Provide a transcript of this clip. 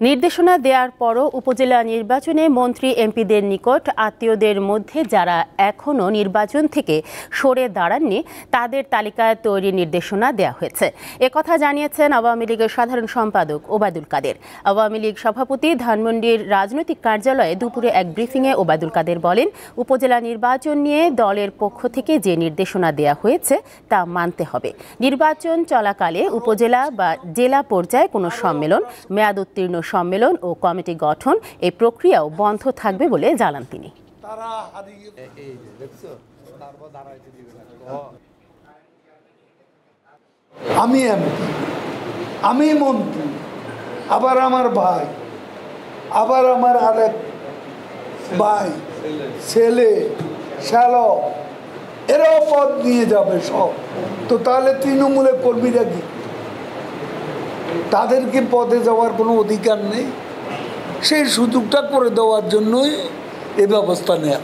নির্দেশনা দেওয়ার পরও উপজেলা নির্বাচনে মন্ত্রী এমপিদের নিকট আত্মীয়দের মধ্যে যারা এখনও নির্বাচন থেকে সরে দাঁড়াননি তাদের তালিকা তৈরির নির্দেশনা দেওয়া হয়েছে। একথা জানিয়েছেন আওয়ামী লীগের সাধারণ সম্পাদক ওবায়দুল কাদের। আওয়ামী লীগ সভাপতি ধানমন্ডির রাজনৈতিক কার্যালয়ে দুপুরে এক ব্রিফিংয়ে ওবায়দুল কাদের বলেন, উপজেলা নির্বাচন নিয়ে দলের পক্ষ থেকে যে নির্দেশনা দেওয়া হয়েছে তা মানতে হবে। নির্বাচন চলাকালে উপজেলা বা জেলা পর্যায়ে কোনো সম্মেলন, মেয়াদোত্তীর্ণ সম্মেলন ও কমিটি গঠন এই প্রক্রিয়াও বন্ধ থাকবে বলে জানান তিনি। আমি মন্ত্রী, আবার আমার ভাই, আবার আমার আরেক ভাই, ছেলে, শ্যালক, এরাও পদ নিয়ে যাবে সব। তো তাহলে তৃণমূলের কর্মীরা কি, তাদেরকে পদে যাওয়ার কোনো অধিকার নেই? সেই সুযোগটা করে দেওয়ার জন্যই এ ব্যবস্থা নেওয়া।